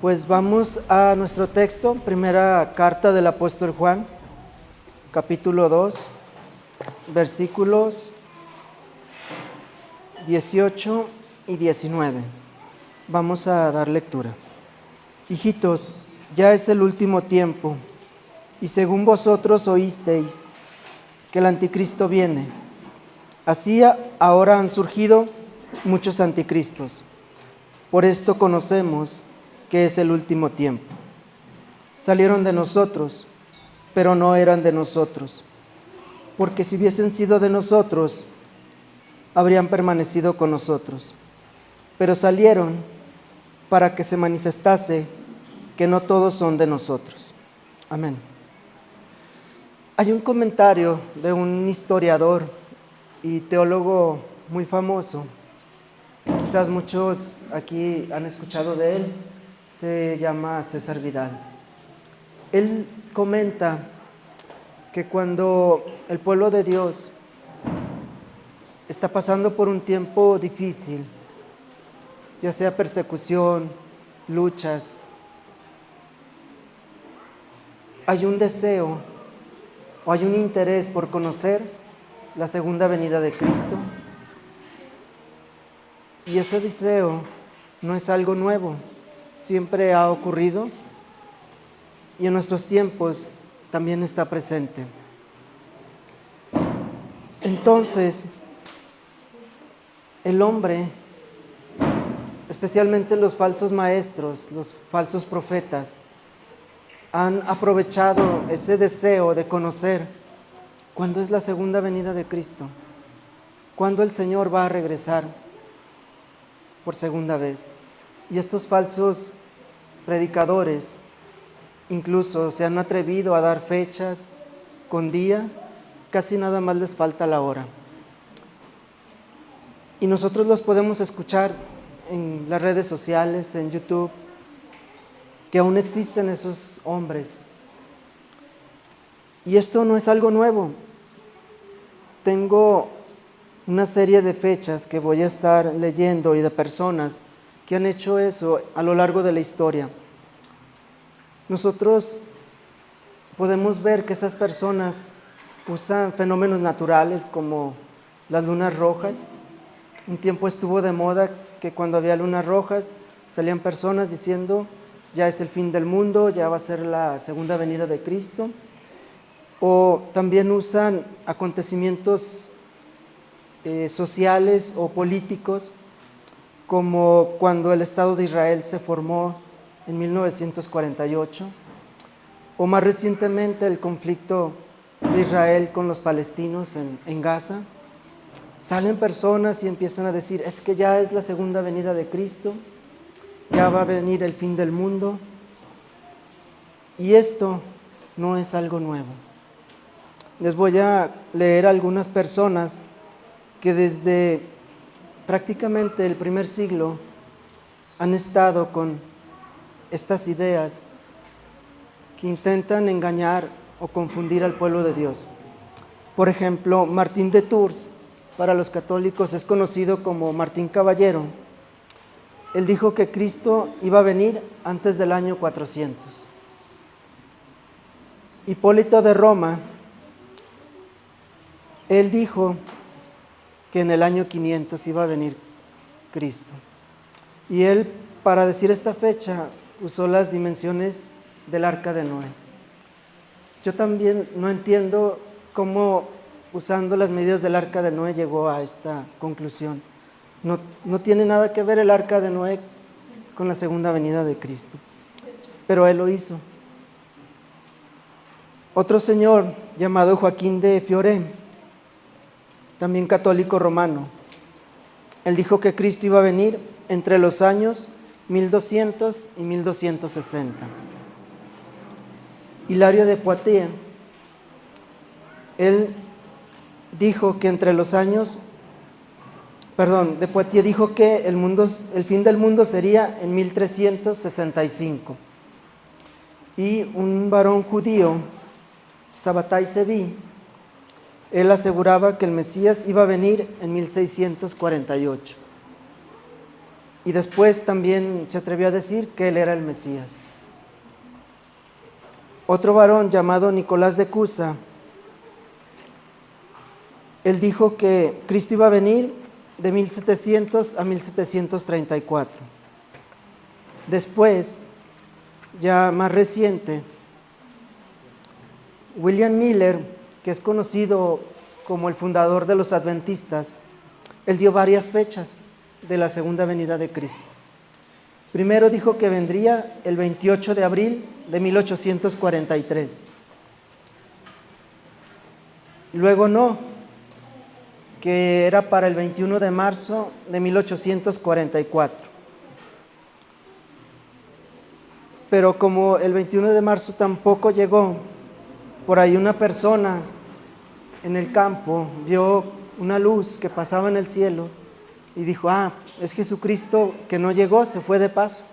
Pues vamos a nuestro texto, primera carta del apóstol Juan, capítulo 2, versículos 18 y 19. Vamos a dar lectura. Hijitos, ya es el último tiempo, y según vosotros oísteis que el anticristo viene. Así ahora han surgido muchos anticristos. Por esto conocemos que es el último tiempo. Salieron de nosotros, pero no eran de nosotros, porque si hubiesen sido de nosotros, habrían permanecido con nosotros. Pero salieron para que se manifestase que no todos son de nosotros. Amén. Hay un comentario de un historiador y teólogo muy famoso, quizás muchos aquí han escuchado de él, se llama César Vidal. Él comenta que cuando el pueblo de Dios está pasando por un tiempo difícil, ya sea persecución, luchas, hay un deseo o hay un interés por conocer la segunda venida de Cristo. Y ese deseo no es algo nuevo, siempre ha ocurrido y en nuestros tiempos también está presente. Entonces, el hombre, especialmente los falsos maestros, los falsos profetas, han aprovechado ese deseo de conocer cuándo es la segunda venida de Cristo, cuándo el Señor va a regresar por segunda vez. Y estos falsos predicadores incluso se han atrevido a dar fechas con día, casi nada más les falta la hora. Y nosotros los podemos escuchar en las redes sociales, en YouTube, que aún existen esos hombres. Y esto no es algo nuevo. Tengo una serie de fechas que voy a estar leyendo y de personas que han hecho eso a lo largo de la historia. Nosotros podemos ver que esas personas usan fenómenos naturales como las lunas rojas. Un tiempo estuvo de moda que cuando había lunas rojas salían personas diciendo ya es el fin del mundo, ya va a ser la segunda venida de Cristo. O también usan acontecimientos sociales o políticos, como cuando el Estado de Israel se formó en 1948, o más recientemente el conflicto de Israel con los palestinos en Gaza. Salen personas y empiezan a decir, es que ya es la segunda venida de Cristo, ya va a venir el fin del mundo. Y esto no es algo nuevo. Les voy a leer a algunas personas que desde prácticamente el primer siglo han estado con estas ideas que intentan engañar o confundir al pueblo de Dios. Por ejemplo, Martín de Tours, para los católicos es conocido como Martín Caballero. Él dijo que Cristo iba a venir antes del año 400. Hipólito de Roma, él dijo que en el año 500 iba a venir Cristo. Y él, para decir esta fecha, usó las dimensiones del arca de Noé. Yo también no entiendo cómo, usando las medidas del arca de Noé, llegó a esta conclusión. No tiene nada que ver el arca de Noé con la segunda venida de Cristo, pero él lo hizo. Otro señor llamado Joaquín de Fioré, también católico romano, él dijo que Cristo iba a venir entre los años 1200 y 1260. Hilario de Poitiers, él dijo que entre los años, de Poitiers dijo que el fin del mundo sería en 1365. Y un varón judío, Sabbatai Zevi, él aseguraba que el Mesías iba a venir en 1648. y después también se atrevió a decir que él era el Mesías. Otro varón llamado Nicolás de Cusa, él dijo que Cristo iba a venir de 1700 a 1734. Después, ya más reciente, William Miller, que es conocido como el fundador de los adventistas, él dio varias fechas de la segunda venida de Cristo. Primero dijo que vendría el 28 de abril de 1843. Luego no, que era para el 21 de marzo de 1844. Pero como el 21 de marzo tampoco llegó, por ahí una persona en el campo vio una luz que pasaba en el cielo y dijo, es Jesucristo que no llegó, se fue de paso.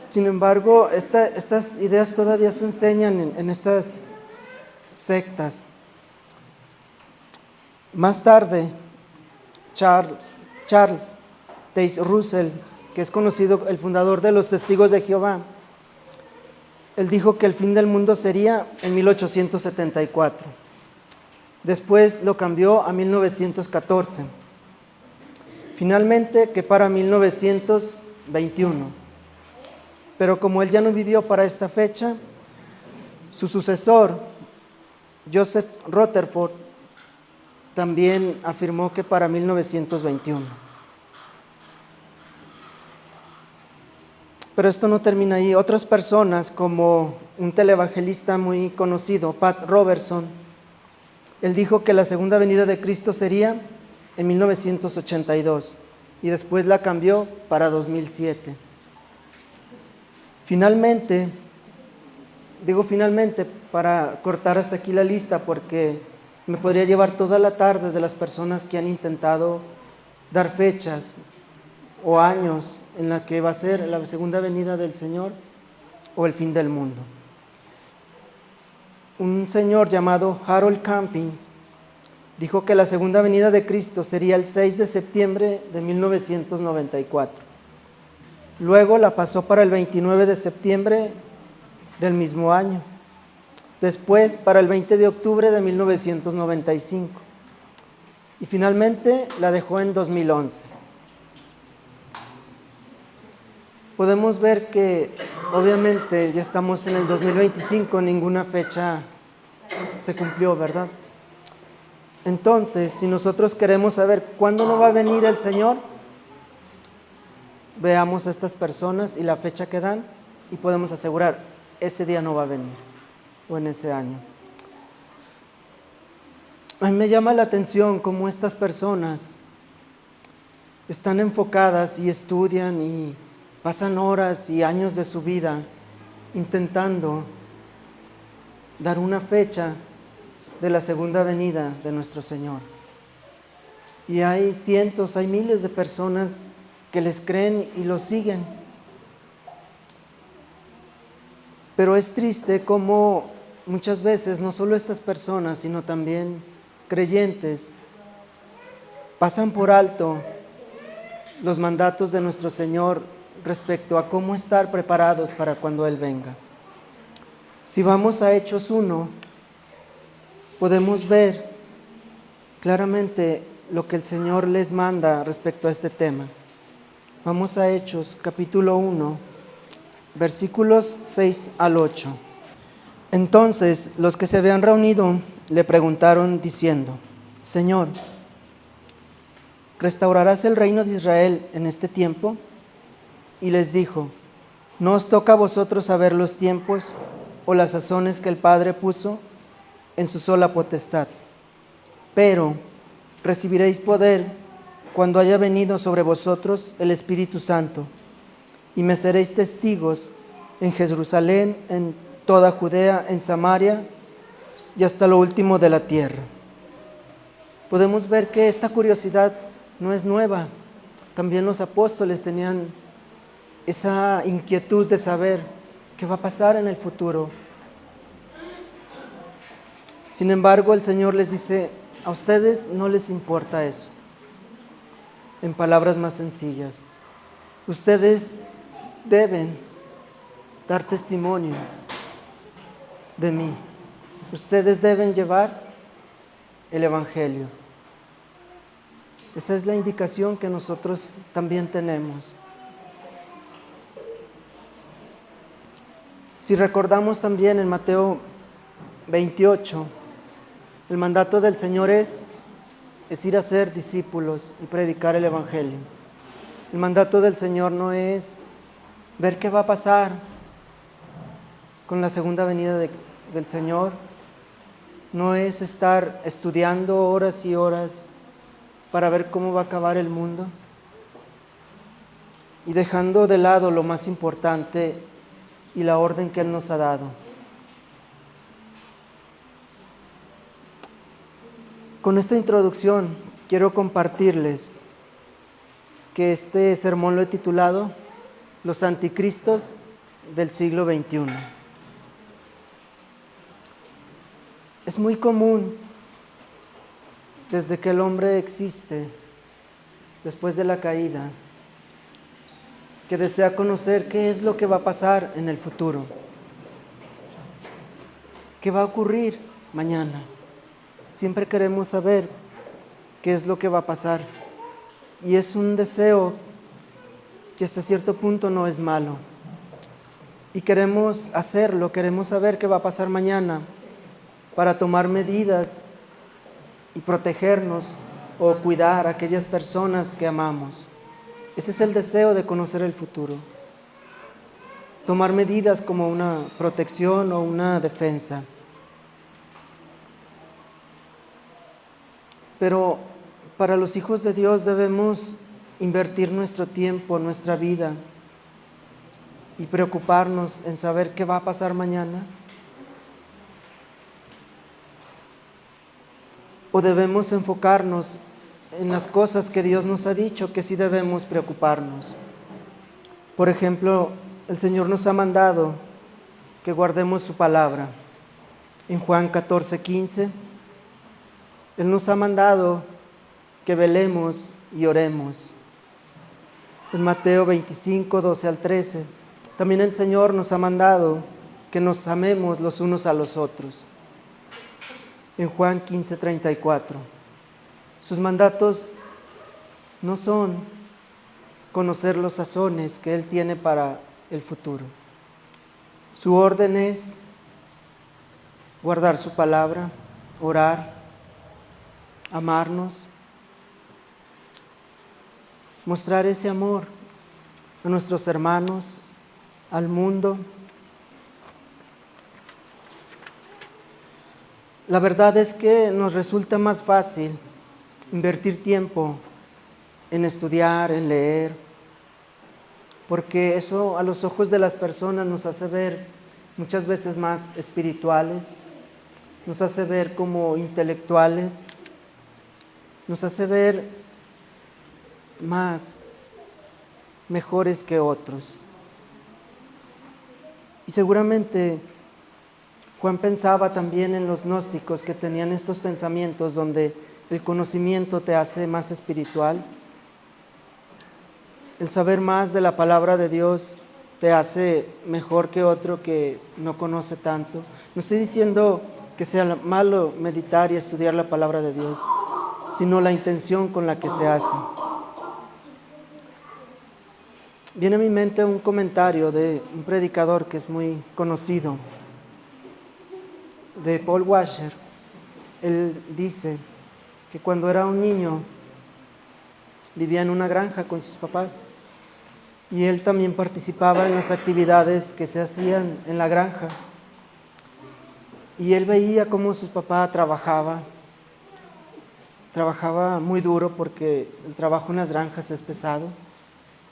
Sin embargo, estas ideas todavía se enseñan en estas sectas. Más tarde, Charles Taze Russell, que es conocido el fundador de los Testigos de Jehová, él dijo que el fin del mundo sería en 1874. Después lo cambió a 1914. Finalmente que para 1921. Pero como él ya no vivió para esta fecha, su sucesor, Joseph Rutherford, también afirmó que para 1921. Pero esto no termina ahí. Otras personas, como un televangelista muy conocido, Pat Robertson, él dijo que la segunda venida de Cristo sería en 1982 y después la cambió para 2007. Finalmente, digo finalmente para cortar hasta aquí la lista porque me podría llevar toda la tarde de las personas que han intentado dar fechas o años en la que va a ser la segunda venida del Señor o el fin del mundo. Un señor llamado Harold Camping dijo que la segunda venida de Cristo sería el 6 de septiembre de 1994. Luego la pasó para el 29 de septiembre del mismo año. Después para el 20 de octubre de 1995. Y finalmente la dejó en 2011. Podemos ver que obviamente ya estamos en el 2025, ninguna fecha se cumplió, ¿verdad? Entonces, si nosotros queremos saber cuándo no va a venir el Señor, veamos a estas personas y la fecha que dan y podemos asegurar, ese día no va a venir o en ese año. A mí me llama la atención cómo estas personas están enfocadas y estudian y pasan horas y años de su vida intentando dar una fecha de la segunda venida de nuestro Señor. Y hay cientos, hay miles de personas que les creen y los siguen. Pero es triste cómo muchas veces no solo estas personas, sino también creyentes pasan por alto los mandatos de nuestro Señor respecto a cómo estar preparados para cuando Él venga. Si vamos a Hechos 1, podemos ver claramente lo que el Señor les manda respecto a este tema. Vamos a Hechos capítulo 1, versículos 6 al 8. Entonces los que se habían reunido le preguntaron diciendo, Señor, ¿restaurarás el reino de Israel en este tiempo? Y les dijo, ¿no os toca a vosotros saber los tiempos o las sazones que el Padre puso en su sola potestad? Pero recibiréis poder cuando haya venido sobre vosotros el Espíritu Santo, y me seréis testigos en Jerusalén, en toda Judea, en Samaria y hasta lo último de la tierra. Podemos ver que esta curiosidad no es nueva. También los apóstoles tenían esa inquietud de saber qué va a pasar en el futuro. Sin embargo, el Señor les dice, a ustedes no les importa eso. en palabras más sencillas, ustedes deben dar testimonio de mí. Ustedes deben llevar el Evangelio. Esa es la indicación que nosotros también tenemos. Si recordamos también en Mateo 28, el mandato del Señor es ir a ser discípulos y predicar el Evangelio. El mandato del Señor no es ver qué va a pasar con la segunda venida del Señor, no es estar estudiando horas y horas para ver cómo va a acabar el mundo y dejando de lado lo más importante y la orden que Él nos ha dado. Con esta introducción quiero compartirles que este sermón lo he titulado Los anticristos del siglo XXI. Es muy común desde que el hombre existe, después de la caída, que desea conocer qué es lo que va a pasar en el futuro, qué va a ocurrir mañana. Siempre queremos saber qué es lo que va a pasar. Y es un deseo que hasta cierto punto no es malo. Y queremos hacerlo, queremos saber qué va a pasar mañana para tomar medidas y protegernos o cuidar a aquellas personas que amamos. Ese es el deseo de conocer el futuro. Tomar medidas como una protección o una defensa. Pero para los hijos de Dios debemos invertir nuestro tiempo, nuestra vida y preocuparnos en saber qué va a pasar mañana. ¿O debemos enfocarnos en las cosas que Dios nos ha dicho que sí debemos preocuparnos? Por ejemplo, el Señor nos ha mandado que guardemos su palabra. En Juan 14:15, Él nos ha mandado que velemos y oremos. En Mateo 25:12 al 13, también el Señor nos ha mandado que nos amemos los unos a los otros. En Juan 15:34, sus mandatos no son conocer los sazones que Él tiene para el futuro. Su orden es guardar su palabra, orar, amarnos, mostrar ese amor a nuestros hermanos, al mundo. La verdad es que nos resulta más fácil invertir tiempo en estudiar, en leer, porque eso a los ojos de las personas nos hace ver muchas veces más espirituales, nos hace ver como intelectuales, nos hace ver más mejores que otros. Y seguramente Juan pensaba también en los gnósticos que tenían estos pensamientos donde el conocimiento te hace más espiritual. El saber más de la palabra de Dios te hace mejor que otro que no conoce tanto. No estoy diciendo que sea malo meditar y estudiar la palabra de Dios, sino la intención con la que se hace. Viene a mi mente un comentario de un predicador que es muy conocido, de Paul Washer. Él dice que cuando era un niño vivía en una granja con sus papás y él también participaba en las actividades que se hacían en la granja. Y él veía cómo su papá trabajaba muy duro porque el trabajo en las granjas es pesado.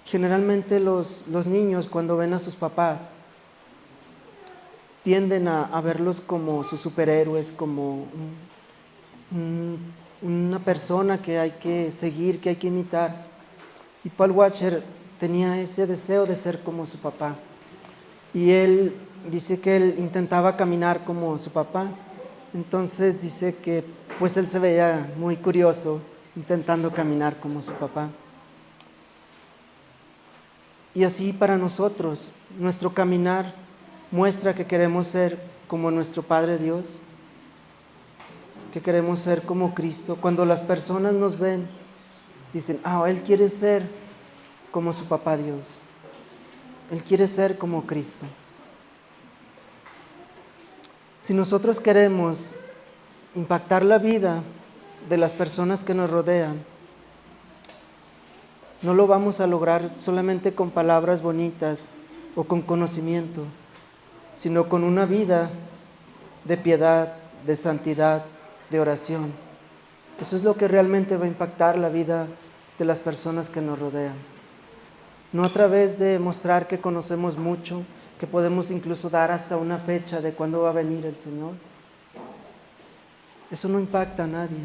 Generalmente los niños cuando ven a sus papás tienden a verlos como sus superhéroes, como una persona que hay que seguir, que hay que imitar. Y Paul Washer tenía ese deseo de ser como su papá. Y él dice que él intentaba caminar como su papá. Entonces dice que pues él se veía muy curioso intentando caminar como su papá. Y así para nosotros, nuestro caminar muestra que queremos ser como nuestro Padre Dios, que queremos ser como Cristo. Cuando las personas nos ven, dicen, Él quiere ser como su Papá Dios. Él quiere ser como Cristo. Si nosotros queremos impactar la vida de las personas que nos rodean, no lo vamos a lograr solamente con palabras bonitas o con conocimiento, sino con una vida de piedad, de santidad, de oración. Eso es lo que realmente va a impactar la vida de las personas que nos rodean. No a través de mostrar que conocemos mucho, que podemos incluso dar hasta una fecha de cuándo va a venir el Señor. Eso no impacta a nadie,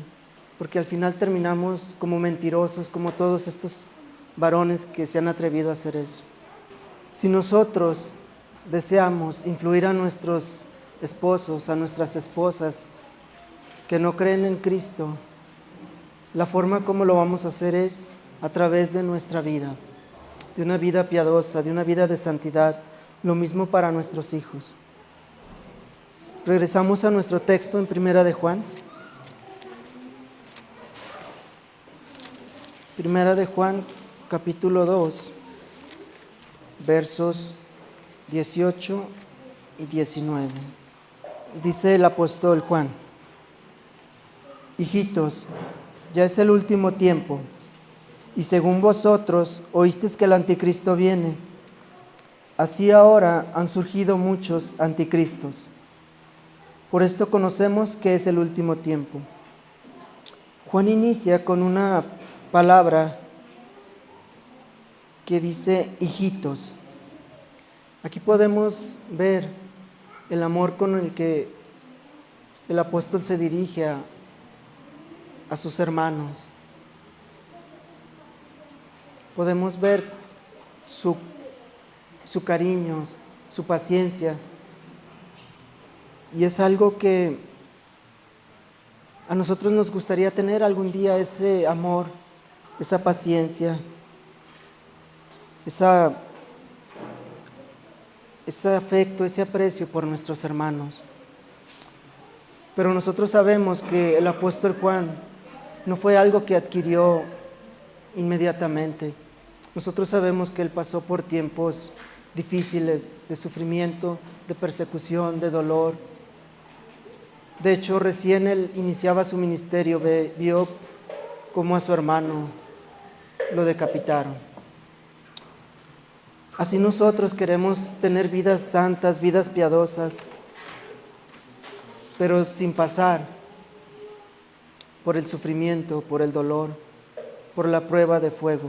porque al final terminamos como mentirosos, como todos estos varones que se han atrevido a hacer eso. Si nosotros deseamos influir a nuestros esposos, a nuestras esposas que no creen en Cristo, la forma como lo vamos a hacer es a través de nuestra vida, de una vida piadosa, de una vida de santidad, lo mismo para nuestros hijos. Regresamos a nuestro texto en Primera de Juan. Primera de Juan, capítulo 2, versos 18 y 19. Dice el apóstol Juan: hijitos, ya es el último tiempo, y según vosotros oísteis que el anticristo viene. Así ahora han surgido muchos anticristos. Por esto conocemos que es el último tiempo. Juan inicia con una palabra que dice hijitos. Aquí podemos ver el amor con el que el apóstol se dirige a sus hermanos. Podemos ver su cariño, su paciencia. Y es algo que a nosotros nos gustaría tener algún día, ese amor, esa paciencia, ese afecto, ese aprecio por nuestros hermanos. Pero nosotros sabemos que el apóstol Juan no fue algo que adquirió inmediatamente. Nosotros sabemos que él pasó por tiempos difíciles de sufrimiento, de persecución, de dolor. De hecho, recién él iniciaba su ministerio, vio cómo a su hermano lo decapitaron. Así nosotros queremos tener vidas santas, vidas piadosas, pero sin pasar por el sufrimiento, por el dolor, por la prueba de fuego.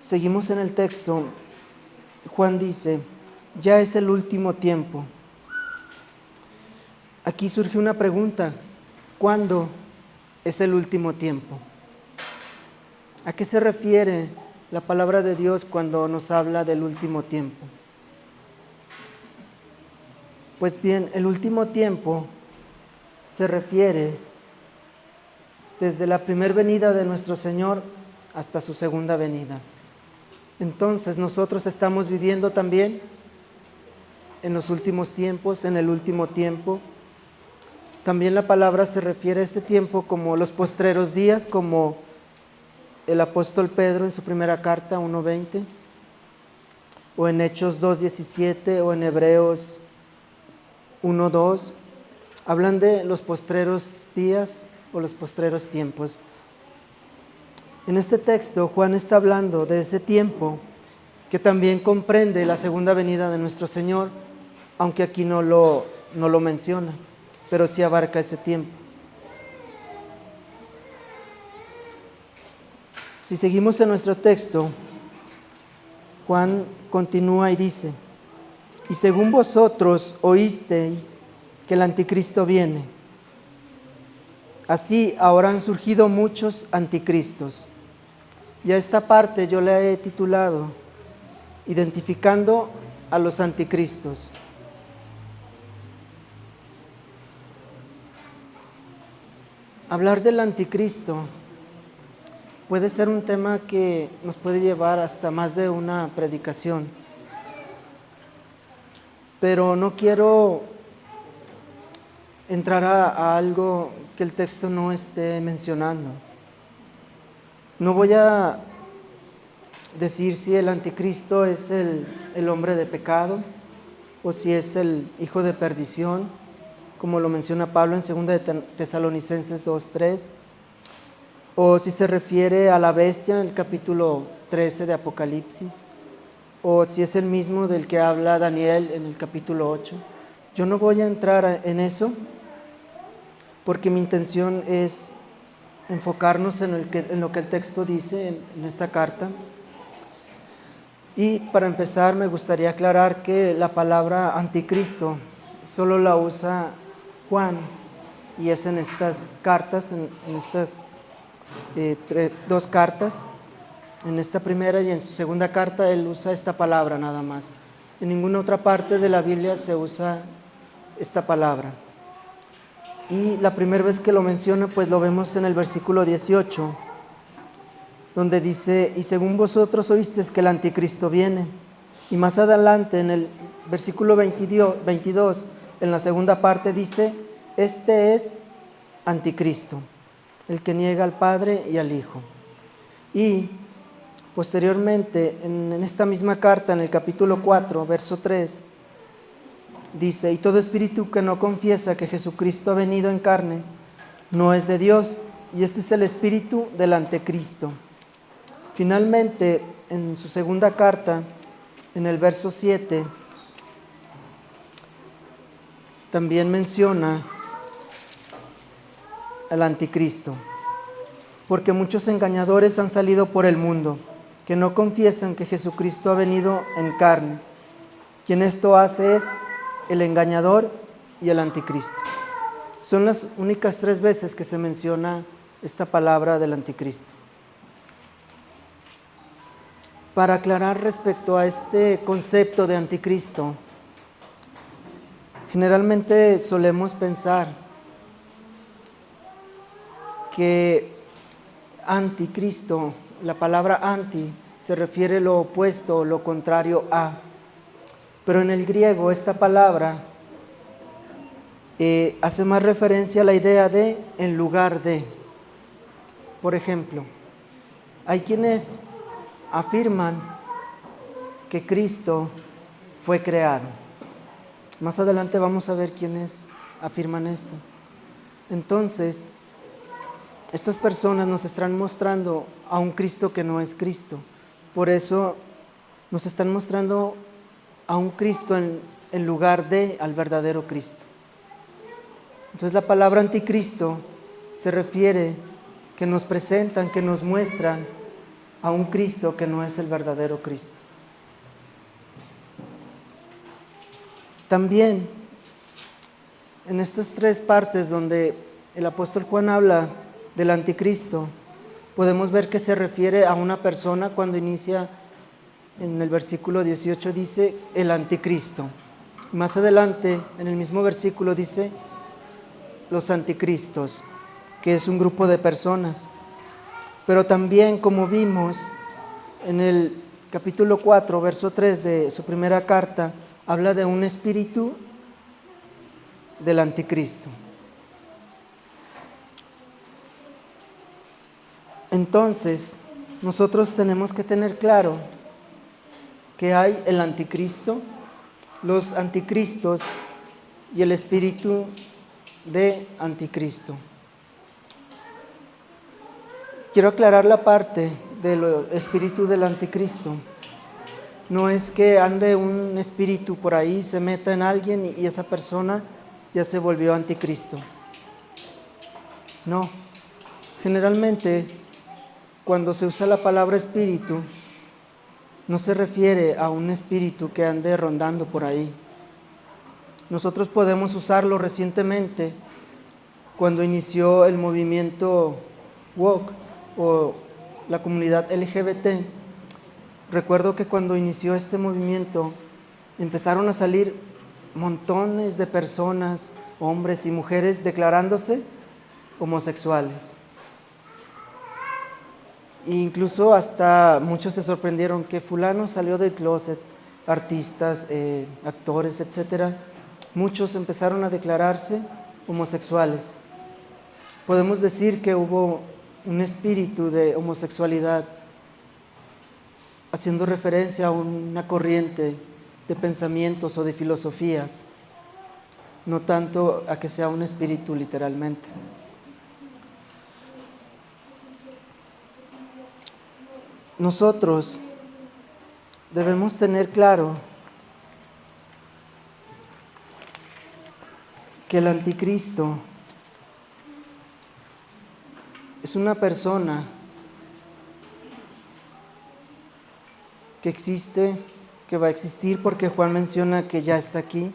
Seguimos en el texto. Juan dice: ya es el último tiempo. Aquí surge una pregunta: ¿cuándo es el último tiempo? ¿A qué se refiere la palabra de Dios cuando nos habla del último tiempo? Pues bien, el último tiempo se refiere desde la primera venida de nuestro Señor hasta su segunda venida. Entonces nosotros estamos viviendo también en los últimos tiempos, en el último tiempo. También la palabra se refiere a este tiempo como los postreros días, como el apóstol Pedro en su primera carta 1:20, o en Hechos 2:17, o en Hebreos 1:2, hablan de los postreros días o los postreros tiempos. En este texto, Juan está hablando de ese tiempo que también comprende la segunda venida de nuestro Señor, aunque aquí no lo menciona, pero sí abarca ese tiempo. Si seguimos en nuestro texto, Juan continúa y dice: y según vosotros oísteis que el anticristo viene, así ahora han surgido muchos anticristos. Y a esta parte yo le he titulado Identificando a los anticristos. Hablar del anticristo puede ser un tema que nos puede llevar hasta más de una predicación. Pero no quiero entrar a algo que el texto no esté mencionando. No voy a decir si el anticristo es el hombre de pecado o si es el hijo de perdición, como lo menciona Pablo en 2 de Tesalonicenses 2:3, o si se refiere a la bestia en el capítulo 13 de Apocalipsis, o si es el mismo del que habla Daniel en el capítulo 8. Yo no voy a entrar en eso porque mi intención es enfocarnos en lo que el texto dice en esta carta. Y para empezar me gustaría aclarar que la palabra anticristo solo la usa Juan, y es en estas cartas, en estas dos cartas. En esta primera y en su segunda carta él usa esta palabra nada más. En ninguna otra parte de la Biblia se usa esta palabra. Y la primera vez que lo menciona, pues lo vemos en el versículo 18, donde dice: y según vosotros oísteis que el anticristo viene. Y más adelante, en el versículo 22, en la segunda parte dice: este es anticristo, el que niega al Padre y al Hijo. Y posteriormente, en esta misma carta, en el capítulo 4, verso 3, dice: y todo espíritu que no confiesa que Jesucristo ha venido en carne, no es de Dios, y este es el espíritu del anticristo. Finalmente, en su segunda carta, en el verso 7, también menciona al anticristo. Porque muchos engañadores han salido por el mundo, que no confiesan que Jesucristo ha venido en carne. Quien esto hace es el engañador y el anticristo. Son las únicas 3 veces que se menciona esta palabra del anticristo. Para aclarar respecto a este concepto de anticristo, generalmente solemos pensar que anticristo, la palabra anti, se refiere a lo opuesto, lo contrario a. Pero en el griego esta palabra hace más referencia a la idea de en lugar de. Por ejemplo, hay quienes afirman que Cristo fue creado. Más adelante vamos a ver quiénes afirman esto. Entonces, estas personas nos están mostrando a un Cristo que no es Cristo. Por eso nos están mostrando a un Cristo en lugar de al verdadero Cristo. Entonces la palabra anticristo se refiere que nos presentan, que nos muestran a un Cristo que no es el verdadero Cristo. También en estas 3 partes donde el apóstol Juan habla del anticristo, podemos ver que se refiere a una persona. Cuando inicia en el versículo 18 dice el anticristo. Más adelante en el mismo versículo dice los anticristos, que es un grupo de personas. Pero también, como vimos en el capítulo 4, verso 3 de su primera carta, habla de un espíritu del anticristo. Entonces, nosotros tenemos que tener claro que hay el anticristo, los anticristos y el espíritu de anticristo. Quiero aclarar la parte del espíritu del anticristo. No es que ande un espíritu por ahí, se meta en alguien y esa persona ya se volvió anticristo. No. Generalmente, cuando se usa la palabra espíritu, no se refiere a un espíritu que ande rondando por ahí. Nosotros podemos usarlo recientemente cuando inició el movimiento woke o la comunidad LGBT. Recuerdo que cuando inició este movimiento empezaron a salir montones de personas, hombres y mujeres, declarándose homosexuales. E incluso hasta muchos se sorprendieron que fulano salió del closet, artistas, actores, etcétera. Muchos empezaron a declararse homosexuales. Podemos decir que hubo un espíritu de homosexualidad, haciendo referencia a una corriente de pensamientos o de filosofías, no tanto a que sea un espíritu literalmente. Nosotros debemos tener claro que el anticristo es una persona que existe, que va a existir, porque Juan menciona que ya está aquí,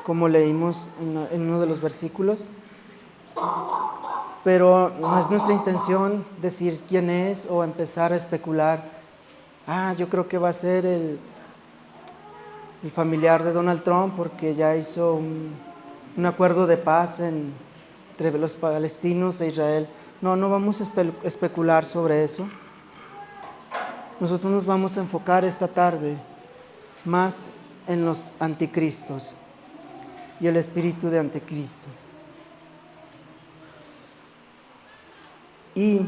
como leímos en uno de los versículos. Pero no es nuestra intención decir quién es o empezar a especular. Yo creo que va a ser el familiar de Donald Trump porque ya hizo un acuerdo de paz entre los palestinos e Israel. No vamos a especular sobre eso. Nosotros nos vamos a enfocar esta tarde más en los anticristos y el espíritu de anticristo. Y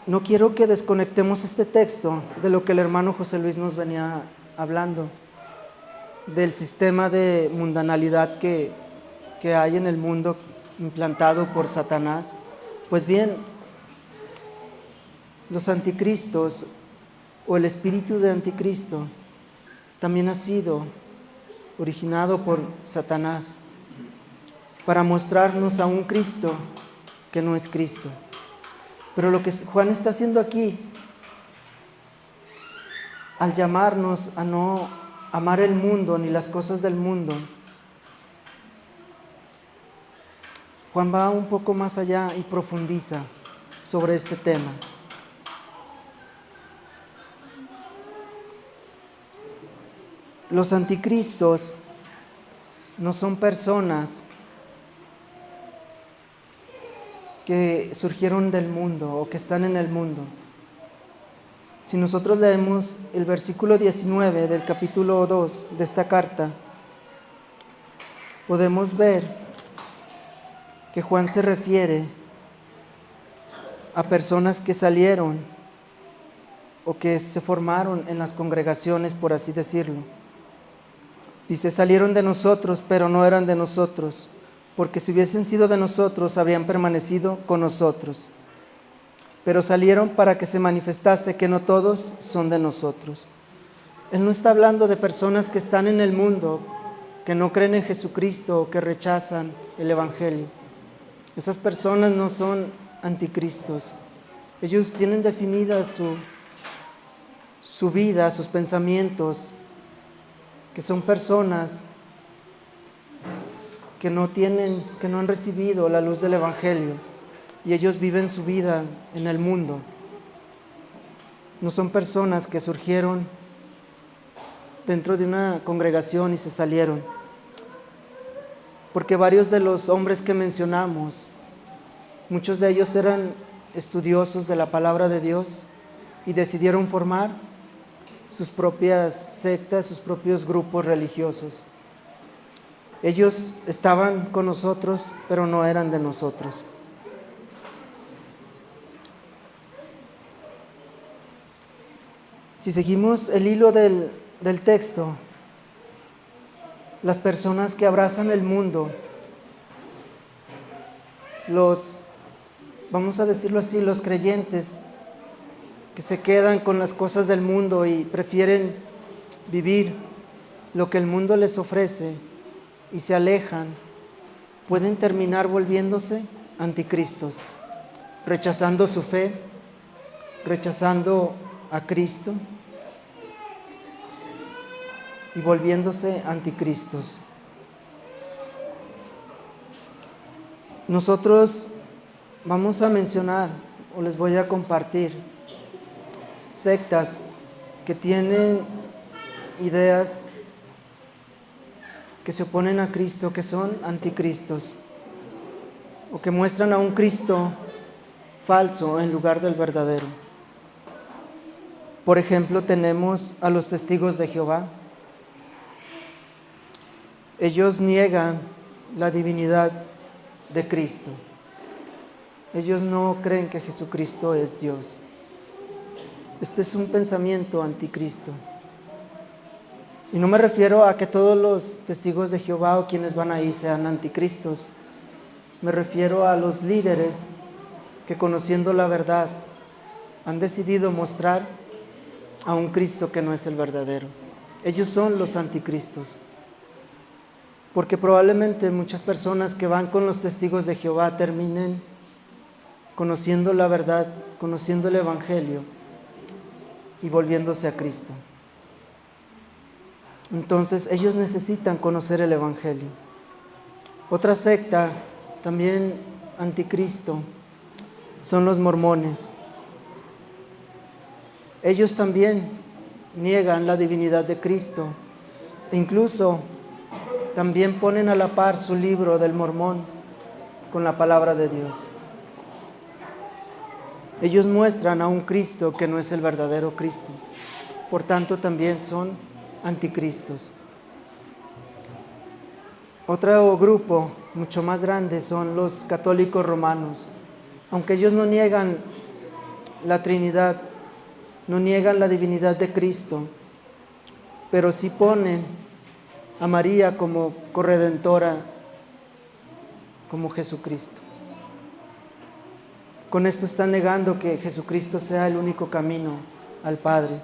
no quiero que desconectemos este texto de lo que el hermano José Luis nos venía hablando, del sistema de mundanalidad que hay en el mundo implantado por Satanás. Pues bien, los anticristos o el espíritu de anticristo también ha sido originado por Satanás para mostrarnos a un Cristo que no es Cristo. Pero lo que Juan está haciendo aquí, al llamarnos a no amar el mundo ni las cosas del mundo, Juan va un poco más allá y profundiza sobre este tema. Los anticristos no son personas que surgieron del mundo o que están en el mundo. Si nosotros leemos el versículo 19 del capítulo 2 de esta carta, podemos ver que Juan se refiere a personas que salieron o que se formaron en las congregaciones, por así decirlo. Dice, salieron de nosotros, pero no eran de nosotros, porque si hubiesen sido de nosotros, habrían permanecido con nosotros. Pero salieron para que se manifestase que no todos son de nosotros. Él no está hablando de personas que están en el mundo, que no creen en Jesucristo o que rechazan el Evangelio. Esas personas no son anticristos. Ellos tienen definida su vida, sus pensamientos, que son personas que no han recibido la luz del Evangelio y ellos viven su vida en el mundo. No son personas que surgieron dentro de una congregación y se salieron. Porque varios de los hombres que mencionamos, muchos de ellos eran estudiosos de la palabra de Dios y decidieron formar sus propias sectas, sus propios grupos religiosos. Ellos estaban con nosotros, pero no eran de nosotros. Si seguimos el hilo del texto, las personas que abrazan el mundo, vamos a decirlo así, los creyentes que se quedan con las cosas del mundo y prefieren vivir lo que el mundo les ofrece y se alejan, pueden terminar volviéndose anticristos, rechazando su fe, rechazando a Cristo y volviéndose anticristos. Nosotros vamos a mencionar o les voy a compartir sectas que tienen ideas que se oponen a Cristo, que son anticristos, o que muestran a un Cristo falso en lugar del verdadero. Por ejemplo, tenemos a los testigos de Jehová. Ellos niegan la divinidad de Cristo. Ellos no creen que Jesucristo es Dios. Este es un pensamiento anticristo. Y no me refiero a que todos los testigos de Jehová o quienes van ahí sean anticristos. Me refiero a los líderes que, conociendo la verdad, han decidido mostrar a un Cristo que no es el verdadero. Ellos son los anticristos. Porque probablemente muchas personas que van con los testigos de Jehová terminen conociendo la verdad, conociendo el Evangelio y volviéndose a Cristo. Entonces ellos necesitan conocer el Evangelio. Otra secta, también anticristo, son los mormones. Ellos también niegan la divinidad de Cristo. E incluso también ponen a la par su libro del Mormón con la palabra de Dios. Ellos muestran a un Cristo que no es el verdadero Cristo. Por tanto, también son anticristos. Otro grupo mucho más grande son los católicos romanos. Aunque ellos no niegan la Trinidad, no niegan la divinidad de Cristo, pero sí ponen a María como corredentora, como Jesucristo. Con esto están negando que Jesucristo sea el único camino al Padre.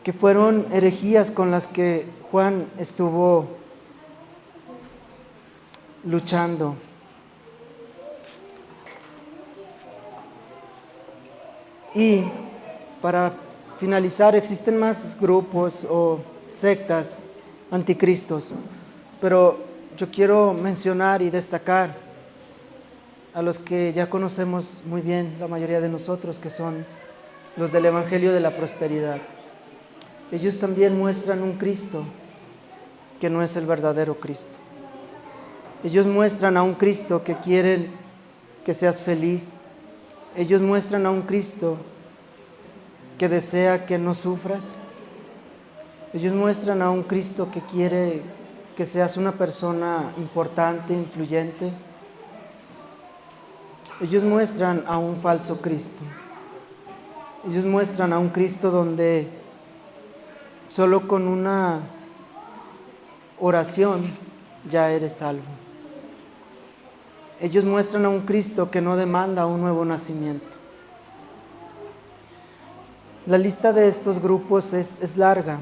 Que fueron herejías con las que Juan estuvo luchando. Y para finalizar, existen más grupos o sectas anticristos, pero yo quiero mencionar y destacar a los que ya conocemos muy bien, la mayoría de nosotros, que son los del Evangelio de la Prosperidad. Ellos también muestran un Cristo que no es el verdadero Cristo. Ellos muestran a un Cristo que quieren que seas feliz. Ellos muestran a un Cristo que desea que no sufras. Ellos muestran a un Cristo que quiere que seas una persona importante, influyente. Ellos muestran a un falso Cristo. Ellos muestran a un Cristo donde solo con una oración ya eres salvo. Ellos muestran a un Cristo que no demanda un nuevo nacimiento. La lista de estos grupos es larga.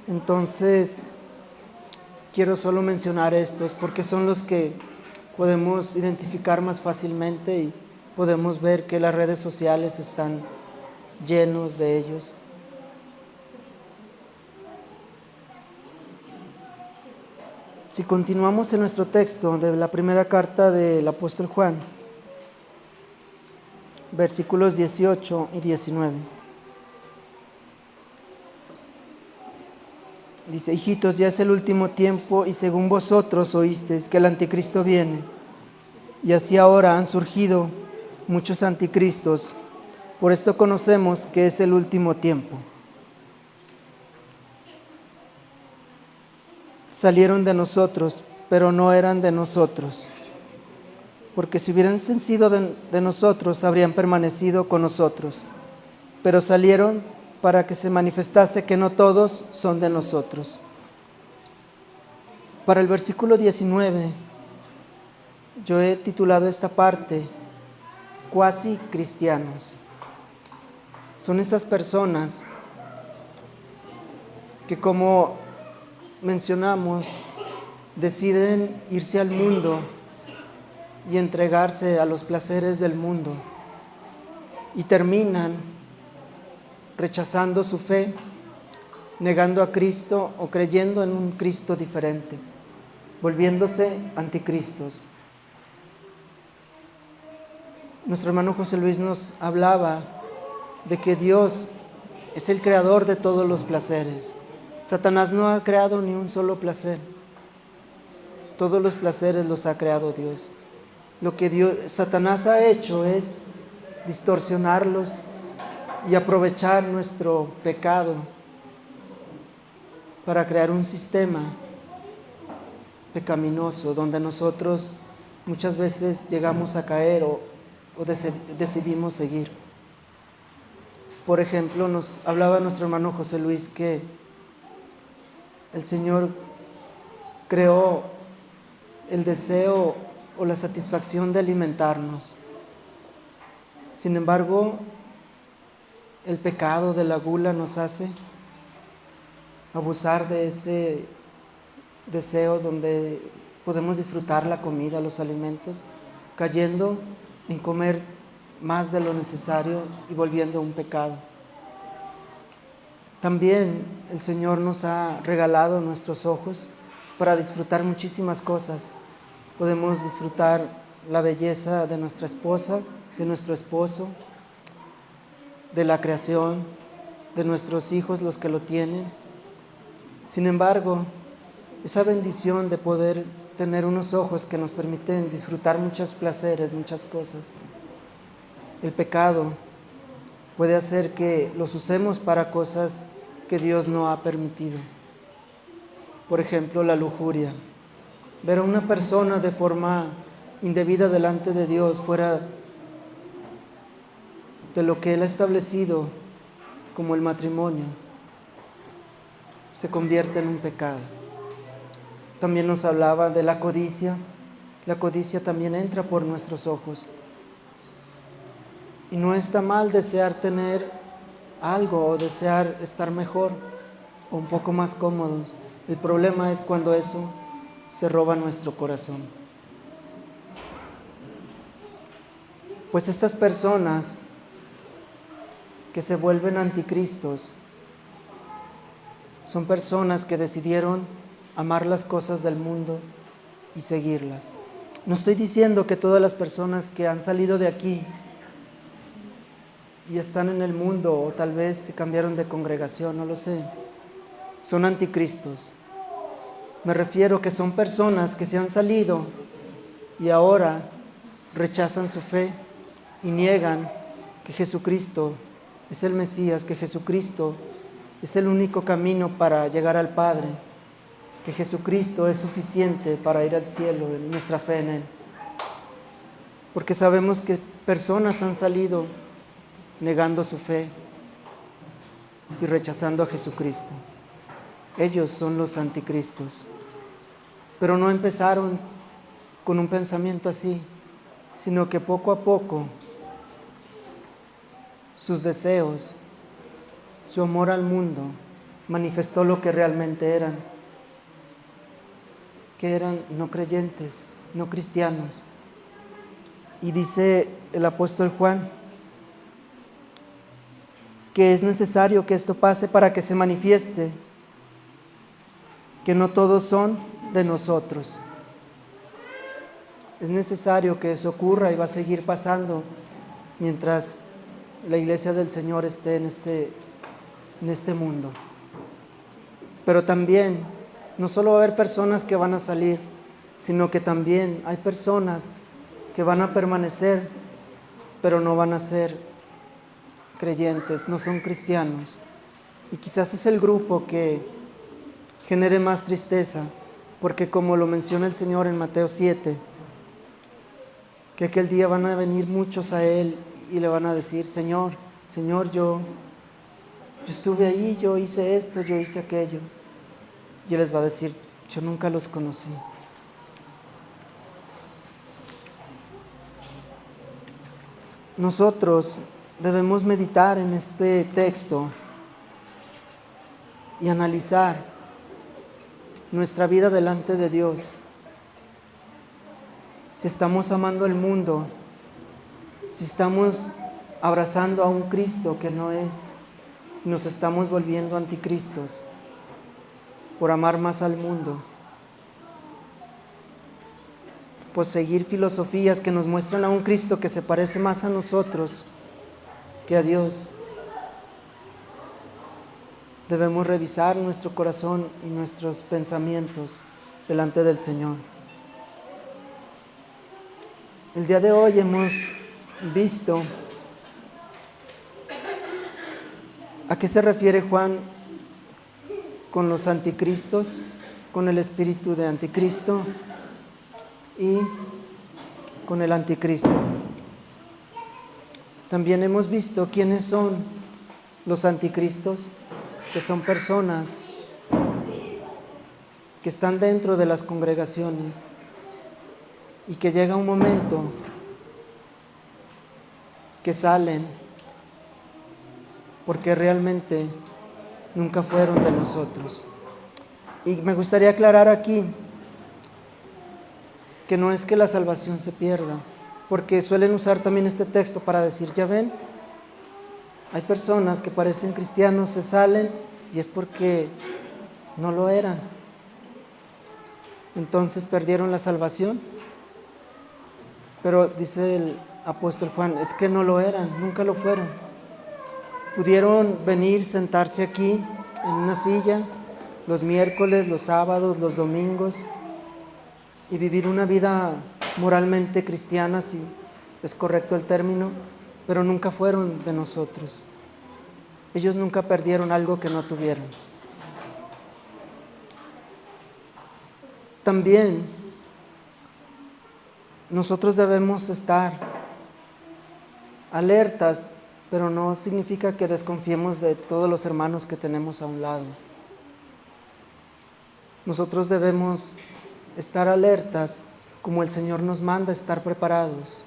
Entonces, quiero solo mencionar estos porque son los que podemos identificar más fácilmente y podemos ver que las redes sociales están llenos de ellos. Si continuamos en nuestro texto de la primera carta del apóstol Juan, versículos 18 y 19. Dice: hijitos, ya es el último tiempo y según vosotros oísteis que el anticristo viene, y así ahora han surgido muchos anticristos. Por esto conocemos que es el último tiempo. Salieron de nosotros, pero no eran de nosotros. Porque si hubieran sido de nosotros, habrían permanecido con nosotros. Pero salieron para que se manifestase que no todos son de nosotros. Para el versículo 19, yo he titulado esta parte cuasi cristianos. Son esas personas que, como mencionamos, deciden irse al mundo y entregarse a los placeres del mundo y terminan rechazando su fe, negando a Cristo o creyendo en un Cristo diferente, volviéndose anticristos. Nuestro hermano José Luis nos hablaba de que Dios es el creador de todos los placeres. Satanás no ha creado ni un solo placer. Todos los placeres los ha creado Dios. Lo que Satanás ha hecho es distorsionarlos y aprovechar nuestro pecado para crear un sistema pecaminoso donde nosotros muchas veces llegamos a caer o decidimos seguir. Por ejemplo, nos hablaba nuestro hermano José Luis que el Señor creó el deseo o la satisfacción de alimentarnos. Sin embargo, el pecado de la gula nos hace abusar de ese deseo donde podemos disfrutar la comida, los alimentos, cayendo en comer más de lo necesario y volviendo a un pecado. También el Señor nos ha regalado nuestros ojos para disfrutar muchísimas cosas. Podemos disfrutar la belleza de nuestra esposa, de nuestro esposo, de la creación, de nuestros hijos, los que lo tienen. Sin embargo, esa bendición de poder tener unos ojos que nos permiten disfrutar muchos placeres, muchas cosas, el pecado puede hacer que los usemos para cosas que Dios no ha permitido. Por ejemplo, la lujuria. Ver a una persona de forma indebida delante de Dios, fuera de lo que Él ha establecido como el matrimonio, se convierte en un pecado. También nos hablaba de la codicia. La codicia también entra por nuestros ojos. Y no está mal desear tener algo o desear estar mejor o un poco más cómodos. El problema es cuando eso se roba nuestro corazón. Pues estas personas que se vuelven anticristos son personas que decidieron amar las cosas del mundo y seguirlas. No estoy diciendo que todas las personas que han salido de aquí y están en el mundo o tal vez se cambiaron de congregación, no lo sé, son anticristos. Me refiero que son personas que se han salido y ahora rechazan su fe y niegan que Jesucristo es el Mesías, que Jesucristo es el único camino para llegar al Padre, que Jesucristo es suficiente para ir al cielo, en nuestra fe en Él. Porque sabemos que personas han salido negando su fe y rechazando a Jesucristo. Ellos son los anticristos. Pero no empezaron con un pensamiento así, sino que poco a poco sus deseos, su amor al mundo, manifestó lo que realmente eran, que eran no creyentes, no cristianos. Y dice el apóstol Juan que es necesario que esto pase para que se manifieste que no todos son de nosotros. Es necesario que eso ocurra y va a seguir pasando mientras la iglesia del Señor esté en este mundo. Pero también, no solo va a haber personas que van a salir, sino que también hay personas que van a permanecer, pero no van a ser creyentes, no son cristianos. Y quizás es el grupo que genere más tristeza, porque como lo menciona el Señor en Mateo 7, que aquel día van a venir muchos a Él y le van a decir: Señor, yo estuve ahí, yo hice esto, yo hice aquello. Y Él les va a decir: yo nunca los conocí. Nosotros debemos meditar en este texto y analizar nuestra vida delante de Dios. Si estamos amando el mundo, si estamos abrazando a un Cristo que no es, nos estamos volviendo anticristos por amar más al mundo, por seguir filosofías que nos muestran a un Cristo que se parece más a nosotros que a Dios. Debemos revisar nuestro corazón y nuestros pensamientos delante del Señor. El día de hoy hemos visto ¿A qué se refiere Juan con los anticristos, con el espíritu de anticristo y con el anticristo? También hemos visto quiénes son los anticristos, que son personas que están dentro de las congregaciones y que llega un momento que salen porque realmente nunca fueron de nosotros. Y me gustaría aclarar aquí que no es que la salvación se pierda, porque suelen usar también este texto para decir, ya ven, hay personas que parecen cristianos, se salen y es porque no lo eran. Entonces perdieron la salvación. Pero dice el apóstol Juan, es que no lo eran, nunca lo fueron. Pudieron venir, sentarse aquí en una silla los miércoles, los sábados, los domingos y vivir una vida moralmente cristiana, si es correcto el término, pero nunca fueron de nosotros. Ellos nunca perdieron algo que no tuvieron. También nosotros debemos estar alertas, pero no significa que desconfiemos de todos los hermanos que tenemos a un lado. Nosotros debemos estar alertas como el Señor nos manda estar preparados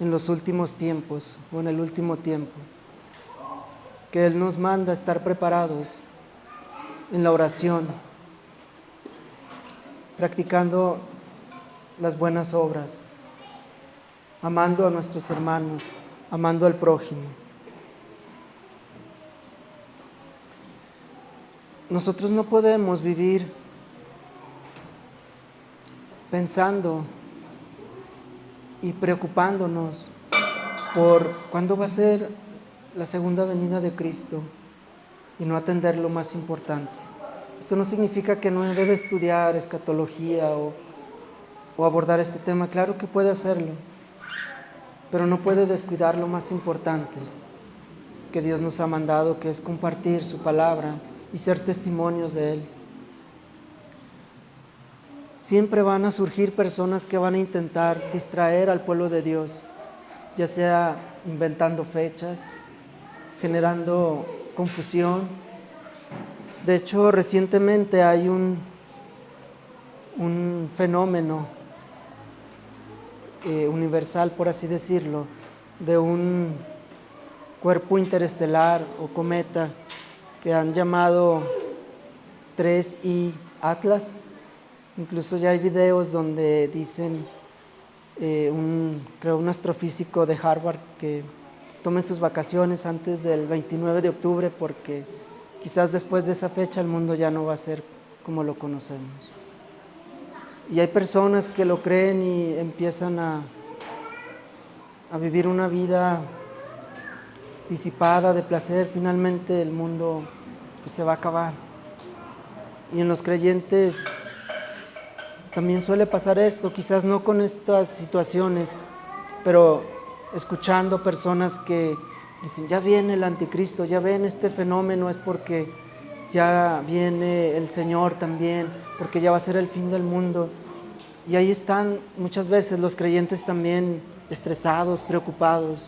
en los últimos tiempos o en el último tiempo. Que Él nos manda estar preparados en la oración, practicando las buenas obras, amando a nuestros hermanos, amando al prójimo. Nosotros no podemos vivir pensando y preocupándonos por cuándo va a ser la segunda venida de Cristo y no atender lo más importante. Esto no significa que no debe estudiar escatología o abordar este tema. Claro que puede hacerlo, pero no puede descuidar lo más importante que Dios nos ha mandado, que es compartir su palabra y ser testimonios de Él. Siempre van a surgir personas que van a intentar distraer al pueblo de Dios, ya sea inventando fechas, generando confusión. De hecho, recientemente hay un fenómeno universal, por así decirlo, de un cuerpo interestelar o cometa que han llamado 3I Atlas. Incluso ya hay videos donde dicen, creo un astrofísico de Harvard, que tome sus vacaciones antes del 29 de octubre porque quizás después de esa fecha el mundo ya no va a ser como lo conocemos. Y hay personas que lo creen y empiezan a vivir una vida disipada de placer. Finalmente el mundo pues, se va a acabar. Y en los creyentes también suele pasar esto, quizás no con estas situaciones, pero escuchando personas que dicen, ya viene el anticristo, ya ven este fenómeno, es porque ya viene el Señor también, porque ya va a ser el fin del mundo. Y ahí están muchas veces los creyentes también estresados, preocupados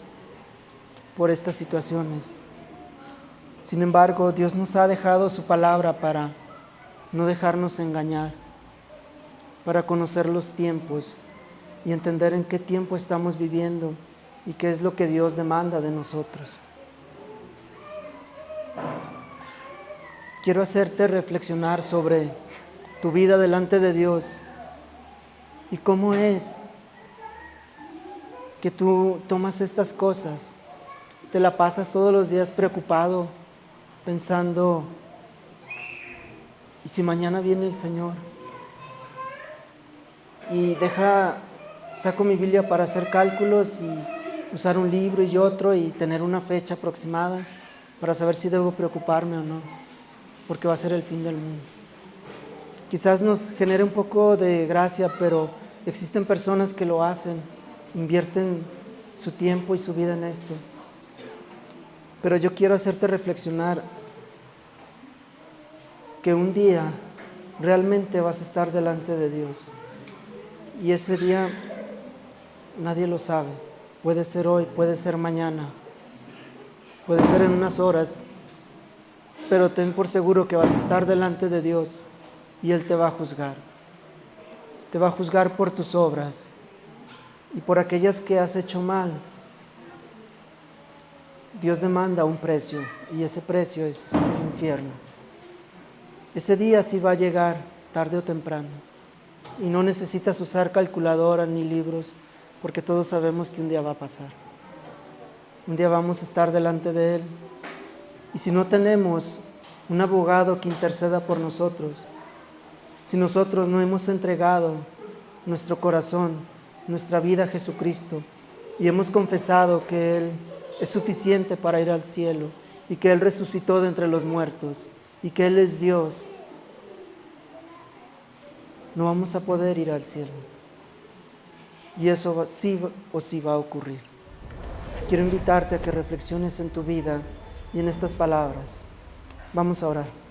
por estas situaciones. Sin embargo, Dios nos ha dejado su palabra para no dejarnos engañar, para conocer los tiempos y entender en qué tiempo estamos viviendo y qué es lo que Dios demanda de nosotros. Quiero hacerte reflexionar sobre tu vida delante de Dios y cómo es que tú tomas estas cosas, te la pasas todos los días preocupado, pensando, ¿y si mañana viene el Señor? Y saco mi Biblia para hacer cálculos y usar un libro y otro y tener una fecha aproximada para saber si debo preocuparme o no, porque va a ser el fin del mundo. Quizás nos genere un poco de gracia, pero existen personas que lo hacen, invierten su tiempo y su vida en esto. Pero yo quiero hacerte reflexionar que un día realmente vas a estar delante de Dios. Y ese día nadie lo sabe. Puede ser hoy, puede ser mañana, puede ser en unas horas, pero ten por seguro que vas a estar delante de Dios y Él te va a juzgar. Te va a juzgar por tus obras y por aquellas que has hecho mal. Dios demanda un precio y ese precio es el infierno. Ese día sí va a llegar, tarde o temprano. Y no necesitas usar calculadora ni libros, porque todos sabemos que un día va a pasar. Un día vamos a estar delante de Él. Y si no tenemos un abogado que interceda por nosotros, si nosotros no hemos entregado nuestro corazón, nuestra vida a Jesucristo, y hemos confesado que Él es suficiente para ir al cielo, y que Él resucitó de entre los muertos, y que Él es Dios, no vamos a poder ir al cielo. Y eso sí o sí va a ocurrir. Quiero invitarte a que reflexiones en tu vida y en estas palabras. Vamos a orar.